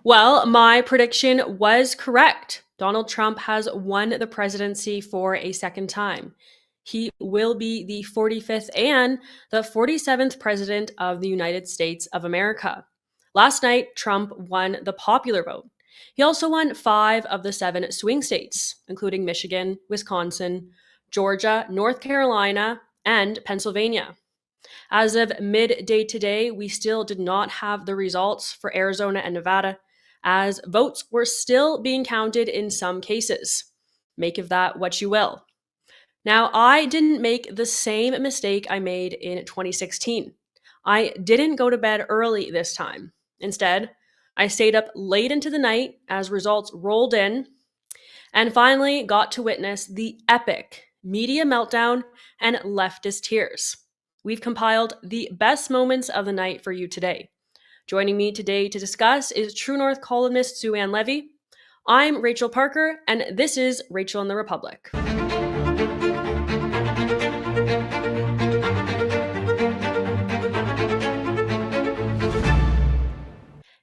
Well, my prediction was correct. Donald Trump has won the presidency for a second time. He will be the 45th and the 47th president of the United States of America. Last night, Trump won the popular vote. He also won 5 of the 7 swing states, including Michigan, Wisconsin, Georgia, North Carolina, and Pennsylvania. As of midday today, we still did not have the results for Arizona and Nevada, as votes were still being counted in some cases. Make of that what you will. Now, I didn't make the same mistake I made in 2016. I didn't go to bed early this time. Instead, I stayed up late into the night as results rolled in and finally got to witness the epic media meltdown and leftist tears. We've compiled the best moments of the night for you today. Joining me today to discuss is True North columnist Sue Ann Levy. I'm Rachel Parker, and this is Rachel and the Republic.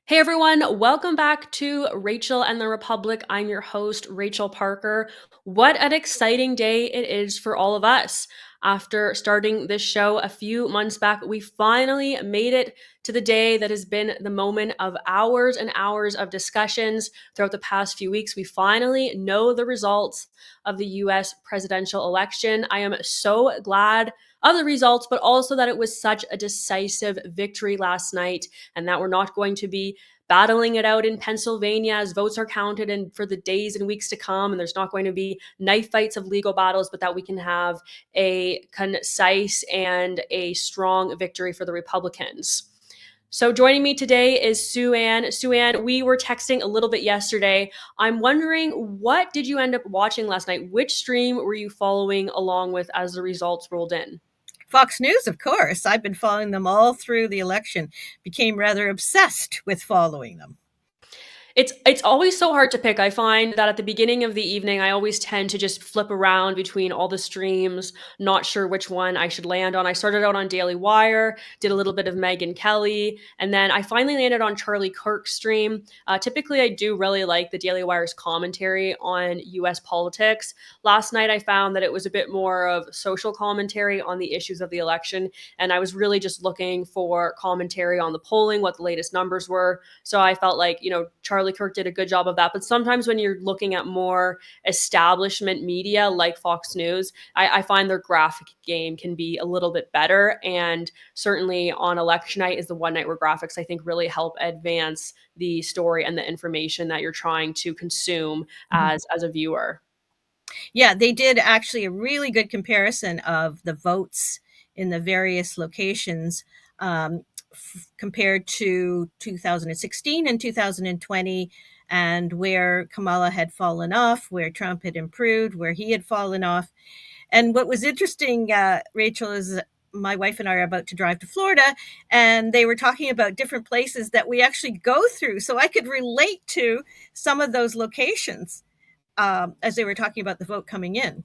Hey everyone, welcome back to Rachel and the Republic. I'm your host, Rachel Parker. What an exciting day it is for all of us. After starting this show a few months back, we finally made it to the day that has been the moment of hours and hours of discussions throughout the past few weeks. We finally know the results of the US presidential election. I am so glad of the results, but also that it was such a decisive victory last night and that we're not going to be battling it out in Pennsylvania as votes are counted and for the days and weeks to come. And there's not going to be knife fights of legal battles, but that we can have a concise and a strong victory for the Republicans. So joining me today is Sue Ann. Sue Ann, we were texting a little bit yesterday. I'm wondering, what did you end up watching last night? Which stream were you following along with as the results rolled in? Fox News, of course. I've been following them all through the election, became rather obsessed with following them. It's always so hard to pick. I find that at the beginning of the evening, I always tend to just flip around between all the streams, not sure which one I should land on. I started out on Daily Wire, did a little bit of Megyn Kelly, and then I finally landed on Charlie Kirk's stream. Typically, I do really like the Daily Wire's commentary on U.S. politics. Last night, I found that it was a bit more of social commentary on the issues of the election, and I was really just looking for commentary on the polling, what the latest numbers were. So I felt like, Charlie Kirk did a good job of that. But sometimes when you're looking at more establishment media like Fox News, I find their graphic game can be a little bit better. And certainly on election night is the one night where graphics, I think, really help advance the story and the information that you're trying to consume as a viewer. Yeah, they did actually a really good comparison of the votes in the various locations. Compared to 2016 and 2020, and where Kamala had fallen off, where Trump had improved, where he had fallen off. And what was interesting, Rachel, is my wife and I are about to drive to Florida, and they were talking about different places that we actually go through. So I could relate to some of those locations as they were talking about the vote coming in.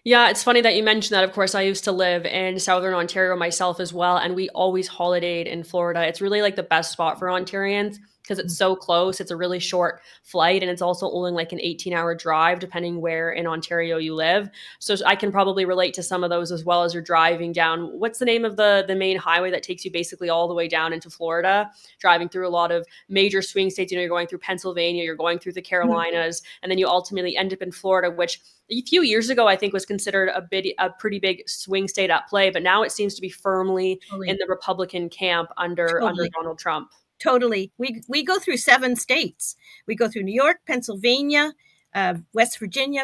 Yeah, it's funny that you mentioned that. Of course, I used to live in Southern Ontario myself as well, and we always holidayed in Florida. It's really like the best spot for Ontarians because it's so close. It's a really short flight, and it's also only like an 18-hour drive, depending where in Ontario you live. So I can probably relate to some of those as well as you're driving down. What's the name of the main highway that takes you basically all the way down into Florida? Driving through a lot of major swing states. You're going through Pennsylvania, you're going through the Carolinas, and then you ultimately end up in Florida, which a few years ago, I think, was considered a pretty big swing state at play, but now it seems to be firmly in the Republican camp under Donald Trump. Totally. We go through 7 states. We go through New York, Pennsylvania, West Virginia,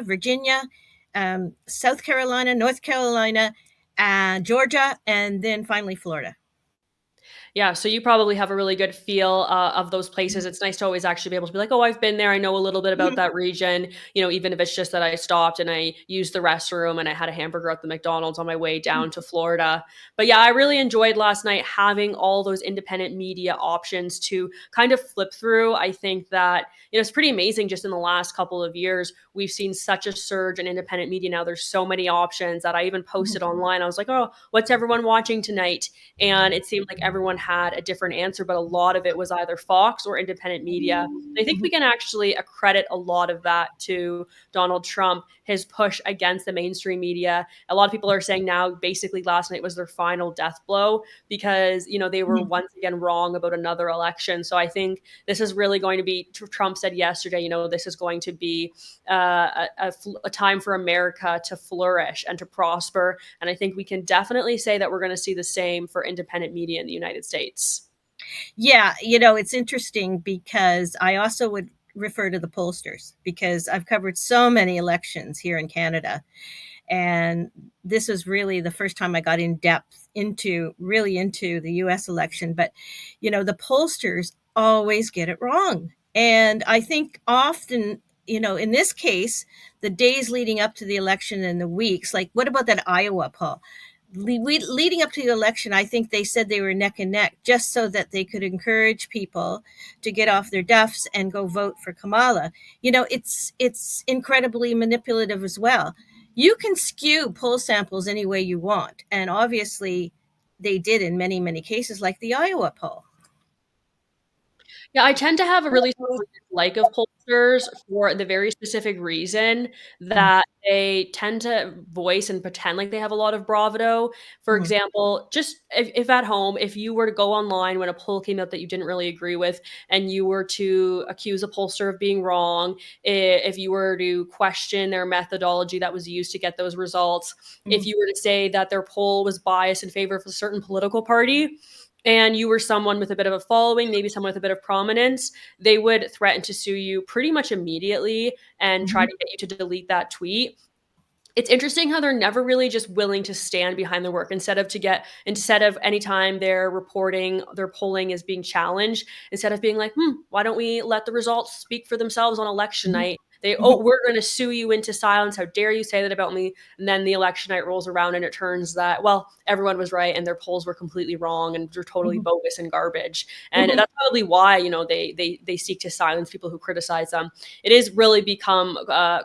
South Carolina, North Carolina, Georgia, and then finally Florida. Yeah, so you probably have a really good feel of those places. It's nice to always actually be able to be like, oh, I've been there. I know a little bit about that region, even if it's just that I stopped and I used the restroom and I had a hamburger at the McDonald's on my way down to Florida. But yeah, I really enjoyed last night having all those independent media options to kind of flip through. I think that, it's pretty amazing just in the last couple of years. We've seen such a surge in independent media now. There's so many options that I even posted online. I was like, oh, what's everyone watching tonight? And it seemed like everyone had a different answer, but a lot of it was either Fox or independent media. And I think we can actually accredit a lot of that to Donald Trump, his push against the mainstream media. A lot of people are saying now basically last night was their final death blow because, they were once again wrong about another election. So I think this is really going to be, Trump said yesterday, this is going to be a time for America to flourish and to prosper. And I think we can definitely say that we're going to see the same for independent media in the United States. Yeah, it's interesting because I also would refer to the pollsters because I've covered so many elections here in Canada. And this was really the first time I got in depth into the US election. But, the pollsters always get it wrong. And I think often, in this case, the days leading up to the election and the weeks, like what about that Iowa poll? Leading up to the election, I think they said they were neck and neck just so that they could encourage people to get off their duffs and go vote for Kamala. It's incredibly manipulative as well. You can skew poll samples any way you want. And obviously they did in many, many cases, like the Iowa poll. Yeah, I tend to have a really strong dislike of pollsters for the very specific reason that they tend to voice and pretend like they have a lot of bravado. For Mhm. example, just if at home, if you were to go online when a poll came out that you didn't really agree with, and you were to accuse a pollster of being wrong, if you were to question their methodology that was used to get those results, if Mhm. you were to say that their poll was biased in favor of a certain political party, and you were someone with a bit of a following, maybe someone with a bit of prominence, they would threaten to sue you pretty much immediately and try Mhm. to get you to delete that tweet. It's interesting how they're never really just willing to stand behind their work instead of anytime they're reporting their polling is being challenged, instead of being like, why don't we let the results speak for themselves on election Mhm. night? Mhm. We're going to sue you into silence. How dare you say that about me? And then the election night rolls around and it turns that, well, everyone was right and their polls were completely wrong and they're totally Mhm. bogus and garbage. And Mhm. that's probably why, they seek to silence people who criticize them. It has really become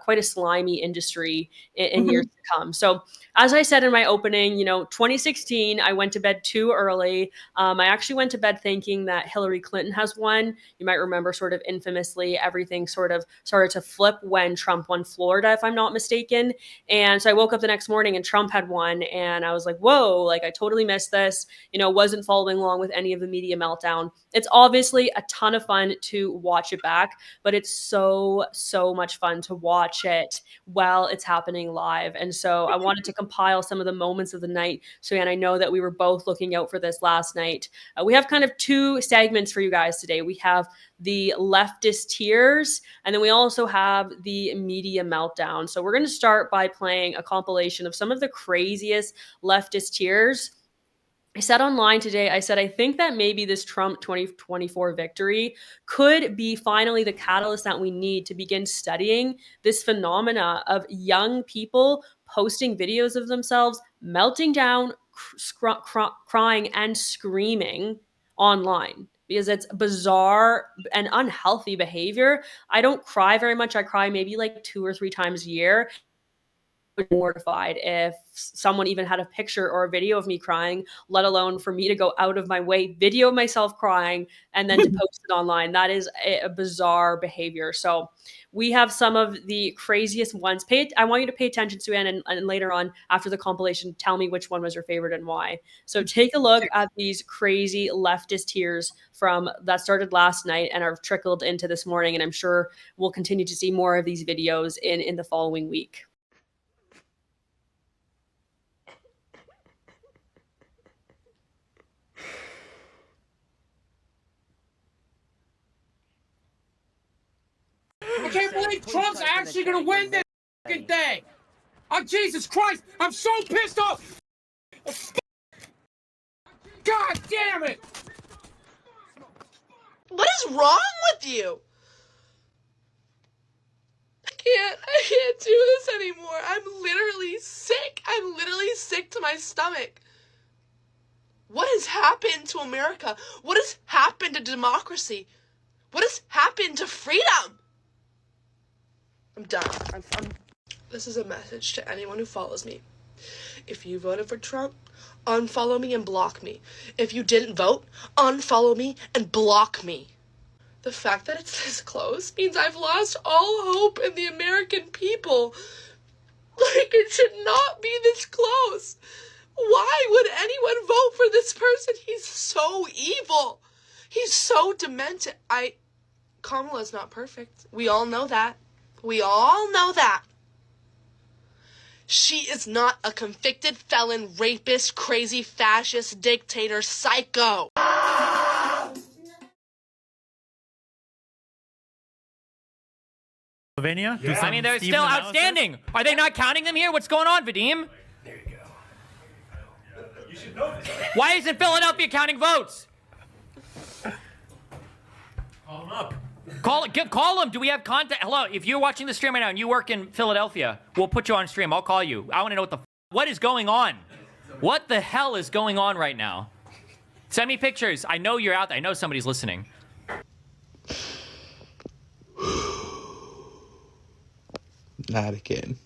quite a slimy industry in years Mhm. to come. So, as I said in my opening, 2016, I went to bed too early. I actually went to bed thinking that Hillary Clinton has won. You might remember, sort of infamously, everything sort of started to flip when Trump won Florida, if I'm not mistaken. And so I woke up the next morning and Trump had won, and I was like, whoa, like I totally missed this. Wasn't following along with any of the media meltdown. It's obviously a ton of fun to watch it back, but it's so much fun to watch it while it's happening live. And so I wanted to compile some of the moments of the night. So, and I know that we were both looking out for this last night. We have kind of two segments for you guys today. We have the Leftist Tears, and then we also have the Media Meltdown. So we're going to start by playing a compilation of some of the craziest leftist tears. I said online today, I said, I think that maybe this Trump 2024 victory could be finally the catalyst that we need to begin studying this phenomena of young people posting videos of themselves melting down, crying, and screaming online because it's bizarre and unhealthy behavior. I don't cry very much. I cry maybe like 2 or 3 times a year. Mortified if someone even had a picture or a video of me crying, let alone for me to go out of my way, video myself crying, and then to post it online. That is a bizarre behavior. So we have some of the craziest ones. I want you to pay attention to it, and later on, after the compilation, tell me which one was your favorite and why. So take a look at these crazy leftist tears from that started last night and are trickled into this morning. And I'm sure we'll continue to see more of these videos in the following week. I can't believe Trump's actually going to win this fucking thing. Oh, Jesus Christ. I'm so pissed off. God damn it. What is wrong with you? I can't do this anymore. I'm literally sick. I'm literally sick to my stomach. What has happened to America? What has happened to democracy? What has happened to freedom? I'm done. This is a message to anyone who follows me. If you voted for Trump, unfollow me and block me. If you didn't vote, unfollow me and block me. The fact that it's this close means I've lost all hope in the American people. Like, it should not be this close. Why would anyone vote for this person? He's so evil. He's so demented. Kamala's not perfect. We all know that. We all know that. She is not a convicted felon, rapist, crazy, fascist, dictator, psycho. Pennsylvania? Yeah. I mean, they're still outstanding. Are they not counting them here? What's going on, Vadim? There you go. You should know this. Why isn't Philadelphia counting votes? Call them up. Call them. Do we have contact? Hello, if you're watching the stream right now and you work in Philadelphia, we'll put you on stream. I'll call you. I want to know what is going on. What the hell is going on right now? Send me pictures. I know you're out there. I know somebody's listening. Not again.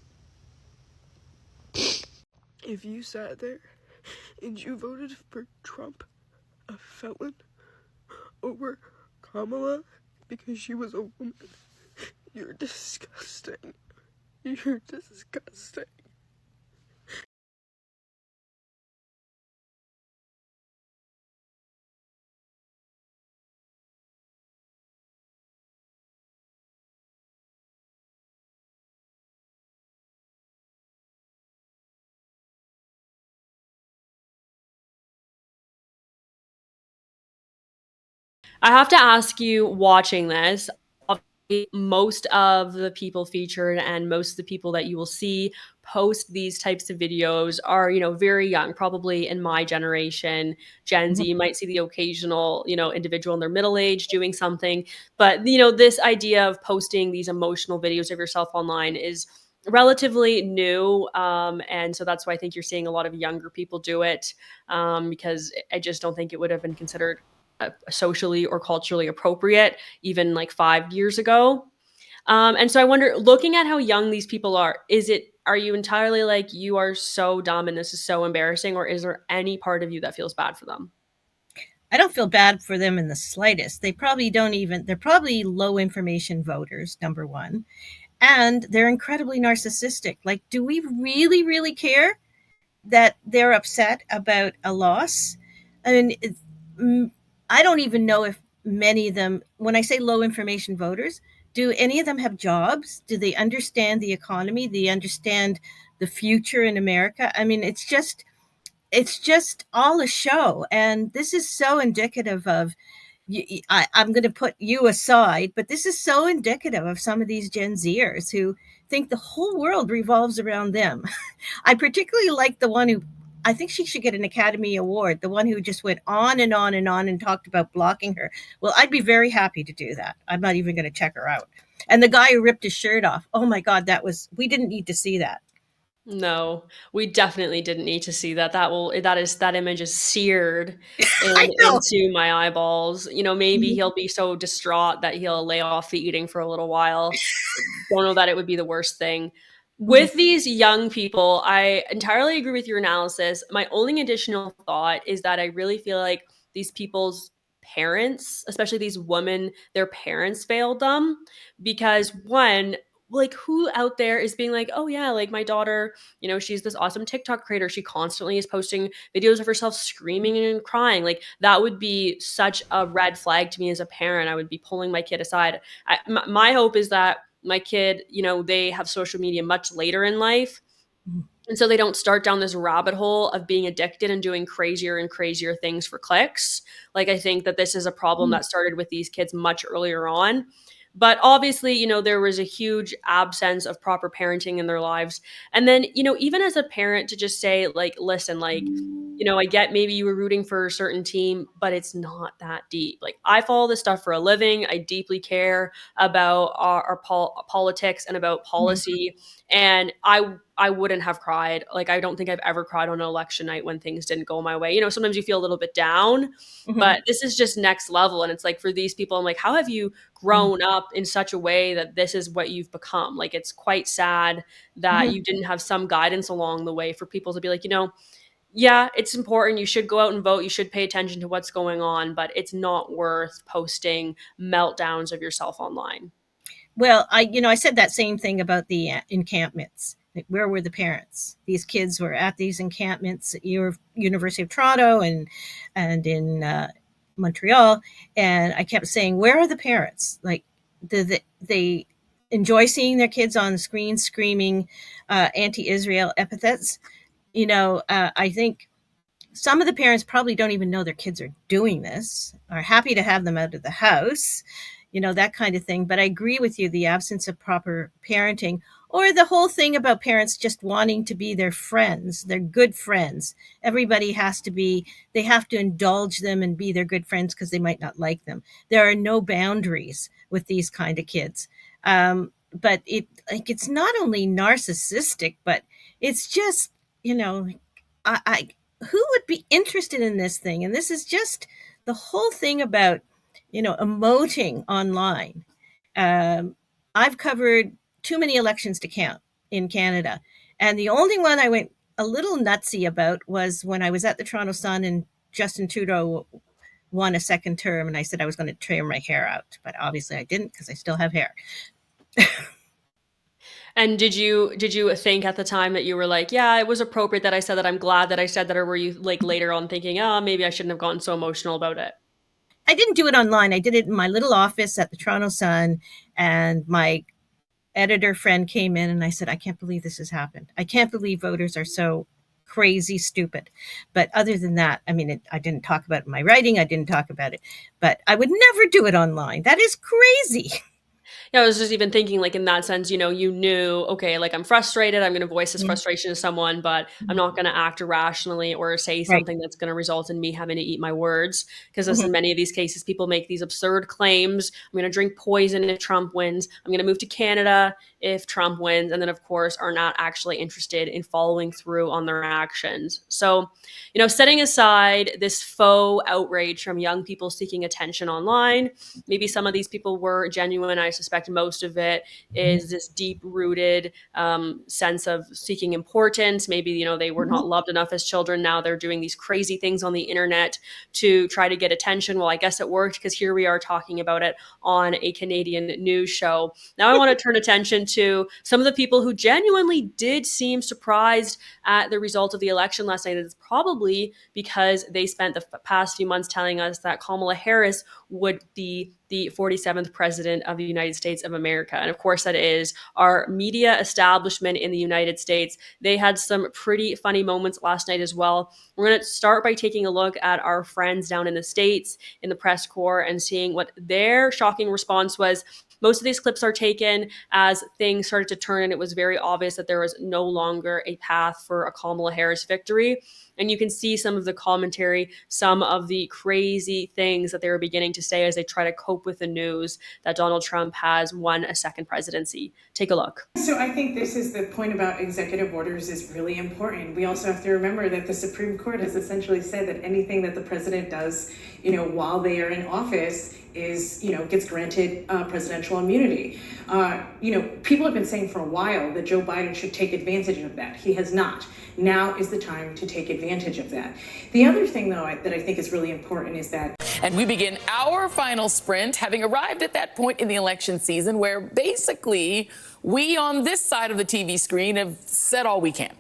If you sat there and you voted for Trump, a felon, over Kamala because she was a woman, you're disgusting. You're disgusting. I have to ask you, watching this, obviously most of the people featured and most of the people that you will see post these types of videos are, very young, probably in my generation, Gen Z. You might see the occasional, individual in their middle age doing something. But, this idea of posting these emotional videos of yourself online is relatively new. And so that's why I think you're seeing a lot of younger people do it, because I just don't think it would have been considered socially or culturally appropriate even like 5 years ago. And so I wonder, looking at how young these people are you entirely like, you are so dumb and this is so embarrassing, or is there any part of you that feels bad for them? I don't feel bad for them in the slightest. They're probably low information voters, number one. And they're incredibly narcissistic. Like, do we really, really care that they're upset about a loss? I mean, I don't even know if many of them, when I say low information voters, do any of them have jobs? Do they understand the economy? Do they understand the future in America? I mean, it's just all a show. And this is so indicative of, I'm going to put you aside, but this is so indicative of some of these Gen Zers who think the whole world revolves around them. I particularly like the one who, I think she should get an Academy Award, the one who just went on and on and on and talked about blocking her. Well, I'd be very happy to do that. I'm not even going to check her out. And the guy who ripped his shirt off, oh my God, we didn't need to see that. No, we definitely didn't need to see that. That image is seared into my eyeballs. Maybe he'll be so distraught that he'll lay off the eating for a little while. Don't know that it would be the worst thing. With these young people, I entirely agree with your analysis. My only additional thought is that I really feel like these people's parents, especially these women, their parents failed them, because one, like, who out there is being like, oh yeah, like my daughter, she's this awesome TikTok creator. She constantly is posting videos of herself screaming and crying. Like, that would be such a red flag to me as a parent. I would be pulling my kid aside. My hope is that my kid, they have social media much later in life. And so they don't start down this rabbit hole of being addicted and doing crazier and crazier things for clicks. Like, I think that this is a problem that started with these kids much earlier on. But obviously, there was a huge absence of proper parenting in their lives. And then, even as a parent, to just say, like, listen, like, I get maybe you were rooting for a certain team, but it's not that deep. Like, I follow this stuff for a living. I deeply care about our politics and about policy. And I I wouldn't have cried. Like, I don't think I've ever cried on an election night when things didn't go my way. You know, sometimes you feel a little bit down, but this is just next level. And it's like, for these people, I'm like, how have you grown up in such a way that this is what you've become? Like, it's quite sad that you didn't have some guidance along the way for people to be like, you know, yeah, it's important. You should go out and vote. You should pay attention to what's going on, but it's not worth posting meltdowns of yourself online. Well, I said that same thing about the encampments. Like, where were the parents? These kids were at these encampments at University of Toronto and in Montreal, and I kept saying, "Where are the parents? Like, they enjoy seeing their kids on the screen screaming anti-Israel epithets." I think some of the parents probably don't even know their kids are doing this, are happy to have them out of the house, that kind of thing. But I agree with you, the absence of proper parenting, or the whole thing about parents just wanting to be their friends, their good friends. Everybody they have to indulge them and be their good friends because they might not like them. There are no boundaries with these kind of kids. But it's not only narcissistic, but it's just, I who would be interested in this thing? And this is just the whole thing about, emoting online. I've covered too many elections to count in Canada. And the only one I went a little nutsy about was when I was at the Toronto Sun and Justin Trudeau won a second term. And I said I was going to trim my hair out. But obviously I didn't, because I still have hair. And did you think at the time that you were like, yeah, it was appropriate that I said that, I'm glad that I said that, or were you like later on thinking, oh, maybe I shouldn't have gotten so emotional about it? I didn't do it online. I did it in my little office at the Toronto Sun, and my editor friend came in and I said, I can't believe this has happened. I can't believe voters are so crazy stupid. But other than that, I mean, I didn't talk about it in my writing. I didn't talk about it, but I would never do it online. That is crazy. Yeah, I was just even thinking, like, in that sense, you knew, okay, like, I'm frustrated. I'm going to voice this frustration to someone, but I'm not going to act irrationally or say something that's going to result in me having to eat my words. Because as in many of these cases, people make these absurd claims. I'm going to drink poison if Trump wins. I'm going to move to Canada if Trump wins. And then, of course, are not actually interested in following through on their actions. So, setting aside this faux outrage from young people seeking attention online, maybe some of these people were genuine. I suspect most of it is this deep-rooted sense of seeking importance. Maybe, they were not loved enough as children. Now they're doing these crazy things on the internet to try to get attention. Well, I guess it worked, because here we are talking about it on a Canadian news show. Now I want to turn attention to some of the people who genuinely did seem surprised at the result of the election last night. It's probably because they spent the past few months telling us that Kamala Harris would be the 47th president of the United States of America. And of course, that is our media establishment in the United States. They had some pretty funny moments last night as well. We're going to start by taking a look at our friends down in the States in the press corps and seeing what their shocking response was. Most of these clips are taken as things started to turn, and it was very obvious that there was no longer a path for a Kamala Harris victory. And you can see some of the commentary, some of the crazy things that they were beginning to say as they try to cope with the news that Donald Trump has won a second presidency. Take a look. So I think this is the point about executive orders is really important. We also have to remember that the Supreme Court has essentially said that anything that the president does, while they are in office is, gets granted presidential immunity. People have been saying for a while that Joe Biden should take advantage of that. He has not. Now is the time to take advantage of that. The other thing, though, that I think is really important is that. And we begin our final sprint, having arrived at that point in the election season where basically we on this side of the TV screen have said all we can.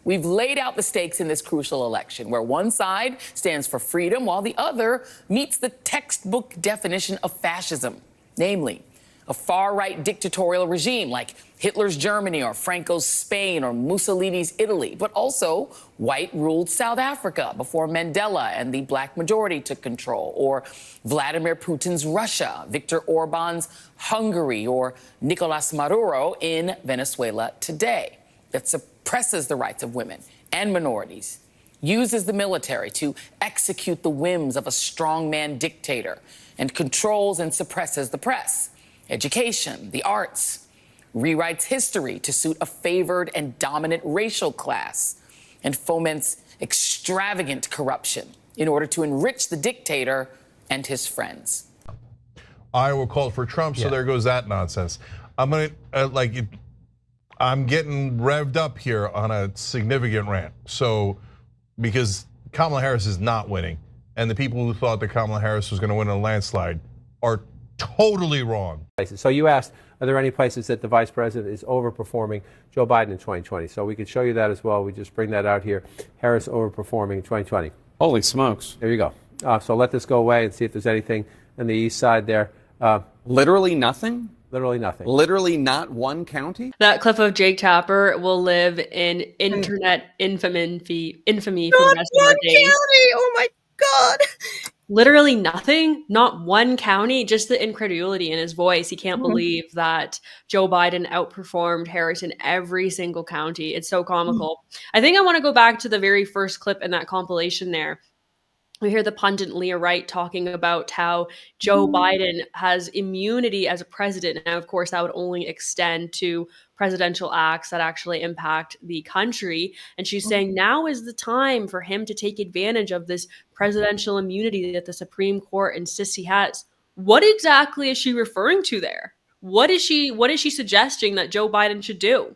We've laid out the stakes in this crucial election, where one side stands for freedom while the other meets the textbook definition of fascism, namely a far-right dictatorial regime like Hitler's Germany or Franco's Spain or Mussolini's Italy, but also white-ruled South Africa before Mandela and the black majority took control, or Vladimir Putin's Russia, Viktor Orban's Hungary, or Nicolas Maduro in Venezuela today, that suppresses the rights of women and minorities, uses the military to execute the whims of a strongman dictator, and controls and suppresses the press, education, the arts, rewrites history to suit a favored and dominant racial class, and foments extravagant corruption in order to enrich the dictator and his friends. Iowa called for Trump, so there goes that nonsense. I'm getting revved up here on a significant rant. So, because Kamala Harris is not winning, and the people who thought that Kamala Harris was going to win in a landslide are totally wrong. So you asked, are there any places that the vice president is overperforming Joe Biden in 2020? So we could show you that as well. We just bring that out here. Harris overperforming in 2020. Holy smokes. There you go. So let this go away and see if there's anything on the east side there. Literally nothing? Literally nothing. Literally not one county? That clip of Jake Tapper will live in internet infamy for the rest of our days. County. Oh my God. Literally nothing, not one county, just the incredulity in his voice. He can't believe that Joe Biden outperformed Harris in every single county. It's so comical. I think I want to go back to the very first clip in that compilation there. We hear the pundit Leah Wright talking about how Joe Biden has immunity as a president. Now, of course, that would only extend to presidential acts that actually impact the country. And she's saying now is the time for him to take advantage of this presidential immunity that the Supreme Court insists he has. What exactly is she referring to there? What is she suggesting that Joe Biden should do?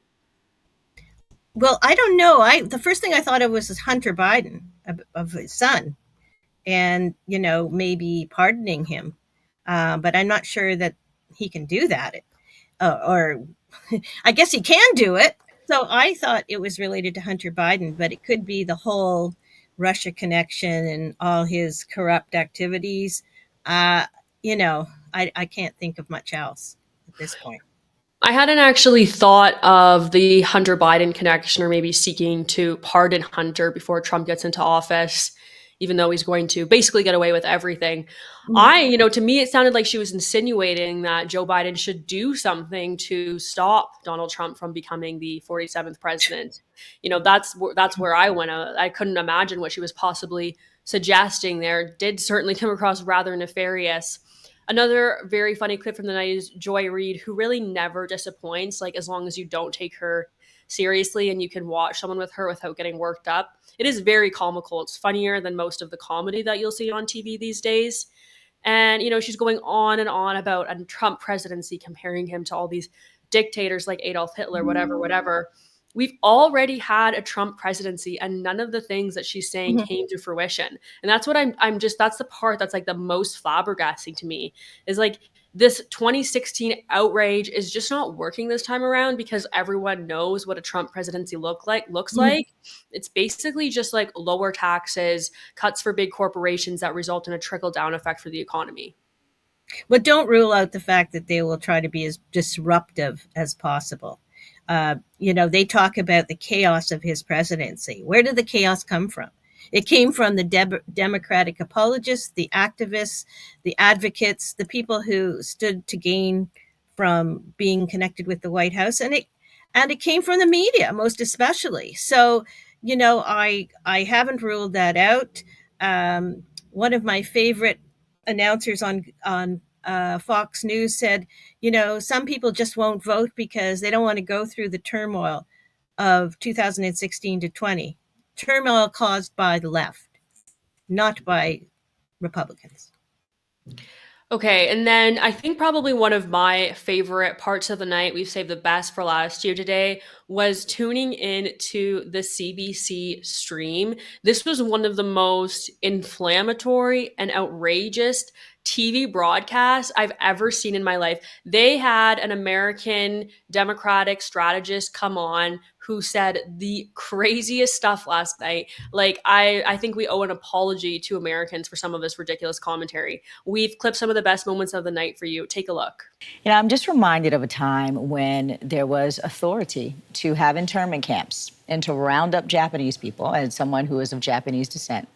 Well, I don't know. The first thing I thought of was Hunter Biden, of his son. And, maybe pardoning him. But I'm not sure that he can do that. Or I guess he can do it. So I thought it was related to Hunter Biden, but it could be the whole Russia connection and all his corrupt activities. I can't think of much else at this point. I hadn't actually thought of the Hunter Biden connection, or maybe seeking to pardon Hunter before Trump gets into office, even though he's going to basically get away with everything. To me, it sounded like she was insinuating that Joe Biden should do something to stop Donald Trump from becoming the 47th president. That's where I went. I couldn't imagine what she was possibly suggesting there. Did certainly come across rather nefarious. Another very funny clip from the night is Joy Reid, who really never disappoints, as long as you don't take her seriously and you can watch someone with her without getting worked up. It is very comical. It's funnier than most of the comedy that you'll see on TV these days. And, she's going on and on about a Trump presidency, comparing him to all these dictators like Adolf Hitler, whatever. We've already had a Trump presidency, and none of the things that she's saying came to fruition. And that's what that's the part that's the most flabbergasting to me, is this 2016 outrage is just not working this time around, because everyone knows what a Trump presidency looks like. It's basically just lower taxes, cuts for big corporations that result in a trickle-down effect for the economy. But don't rule out the fact that they will try to be as disruptive as possible. They talk about the chaos of his presidency. Where did the chaos come from? It came from the Democratic apologists, the activists, the advocates, the people who stood to gain from being connected with the White House, and it came from the media, most especially. So, I haven't ruled that out. One of my favorite announcers on Fox News said, some people just won't vote because they don't want to go through the turmoil of 2016 to 20. Turmoil caused by the left, not by Republicans. Okay, and then I think probably one of my favorite parts of the night, we've saved the best for last year today, was tuning in to the CBC stream. This was one of the most inflammatory and outrageous TV broadcasts I've ever seen in my life. They had an American Democratic strategist come on who said the craziest stuff last night. I think we owe an apology to Americans for some of this ridiculous commentary. We've clipped some of the best moments of the night for you. Take a look. I'm just reminded of a time when there was authority to have internment camps and to round up Japanese people, as someone who is of Japanese descent.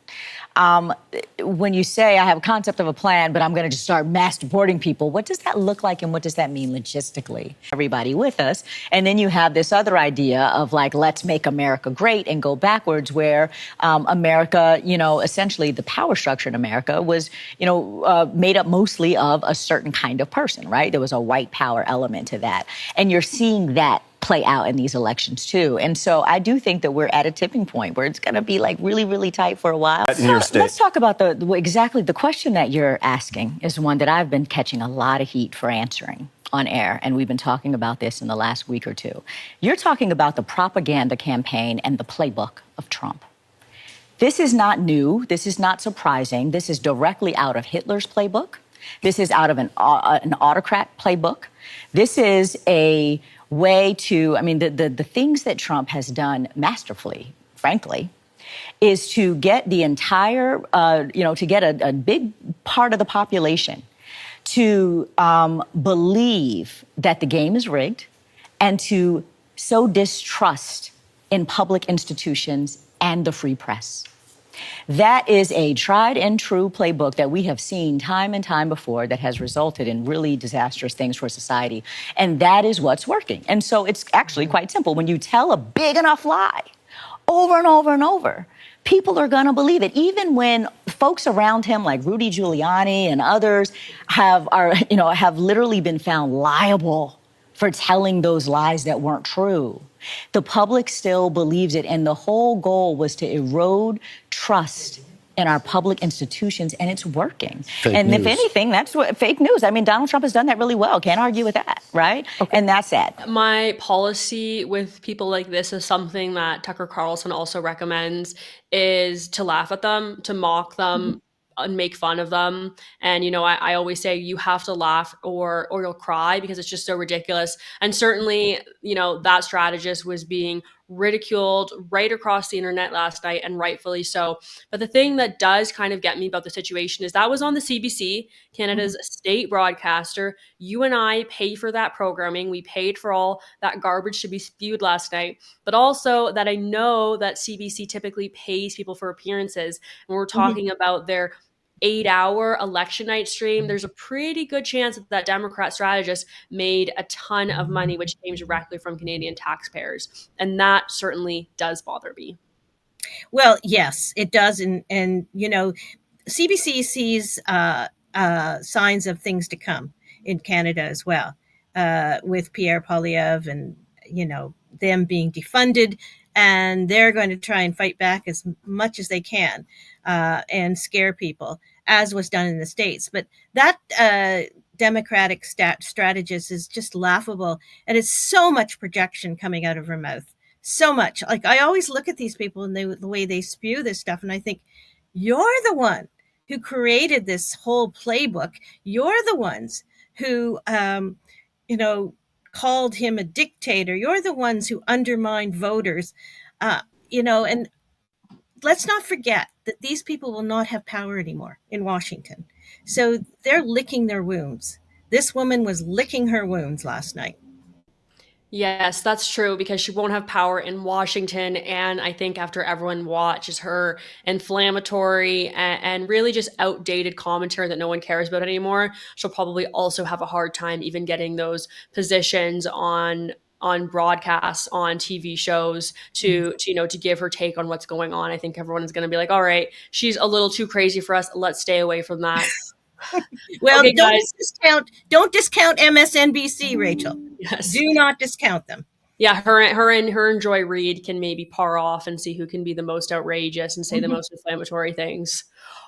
When you say I have a concept of a plan, but I'm going to just start mass deporting people, what does that look like and what does that mean logistically? Everybody with us. And then you have this other idea of like, let's make America great and go backwards, where America, essentially the power structure in America was, made up mostly of a certain kind of person, right? There was a white power element to that. And you're seeing that play out in these elections too. And so I do think that we're at a tipping point where it's going to be like really, really tight for a while. Let's talk about exactly the question that you're asking is one that I've been catching a lot of heat for answering on air. And we've been talking about this in the last week or two. You're talking about the propaganda campaign and the playbook of Trump. This is not new. This is not surprising. This is directly out of Hitler's playbook. This is out of an autocrat playbook. This is a way to, the things that Trump has done masterfully, frankly, is to get the entire, to get a big part of the population to believe that the game is rigged and to sow distrust in public institutions and the free press. That is a tried and true playbook that we have seen time and time before that has resulted in really disastrous things for society. And that is what's working. And so it's actually quite simple. When you tell a big enough lie over and over and over, people are going to believe it. Even when folks around him, like Rudy Giuliani and others, have literally been found liable for telling those lies that weren't true. The public still believes it, and the whole goal was to erode trust in our public institutions, and it's working. Fake news. If anything, that's what fake news. Donald Trump has done that really well. Can't argue with that, right? Okay. And that's sad. My policy with people like this is something that Tucker Carlson also recommends, is to laugh at them, to mock them, and make fun of them. And, I always say you have to laugh or you'll cry, because it's just so ridiculous. And certainly, that strategist was being ridiculed right across the internet last night, and rightfully so. But the thing that does kind of get me about the situation is that was on the CBC, Canada's state broadcaster. You and I pay for that programming. We paid for all that garbage to be spewed last night. But also that I know that CBC typically pays people for appearances. And we're talking about their 8-hour election night stream. There's a pretty good chance that that Democrat strategist made a ton of money, which came directly from Canadian taxpayers. And that certainly does bother me. Well, yes, it does. And CBC sees signs of things to come in Canada as well, with Pierre Poilievre and, them being defunded. And they're going to try and fight back as much as they can and scare people, as was done in the States. But that Democratic strategist is just laughable. And it's so much projection coming out of her mouth. So much. Like, I always look at these people and the way they spew this stuff, and I think, you're the one who created this whole playbook. You're the ones who, called him a dictator. You're the ones who undermined voters, and let's not forget that these people will not have power anymore in Washington. So they're licking their wounds. This woman was licking her wounds last night. Yes, that's true, because she won't have power in Washington. And I think after everyone watches her inflammatory and really just outdated commentary that no one cares about anymore, she'll probably also have a hard time even getting those positions on broadcasts, on TV shows to give her take on what's going on. I think everyone is going to be like, all right, she's a little too crazy for us. Let's stay away from that. Well, okay, don't discount MSNBC, Rachel. Yes. Do not discount them. Yeah, her and Joy Reid can maybe par off and see who can be the most outrageous and say the most inflammatory things.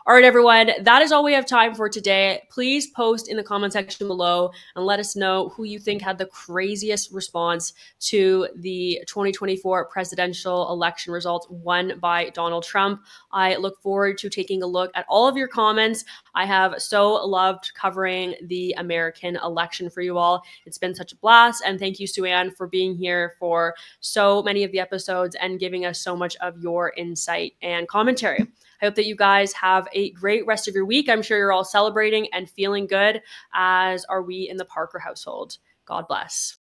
All right, everyone, that is all we have time for today. Please post in the comment section below and let us know who you think had the craziest response to the 2024 presidential election results won by Donald Trump. I look forward to taking a look at all of your comments. I have so loved covering the American election for you all. It's been such a blast. And thank you, Sue Ann, for being here for so many of the episodes and giving us so much of your insight and commentary. I hope that you guys have a great rest of your week. I'm sure you're all celebrating and feeling good, as are we in the Parker household. God bless.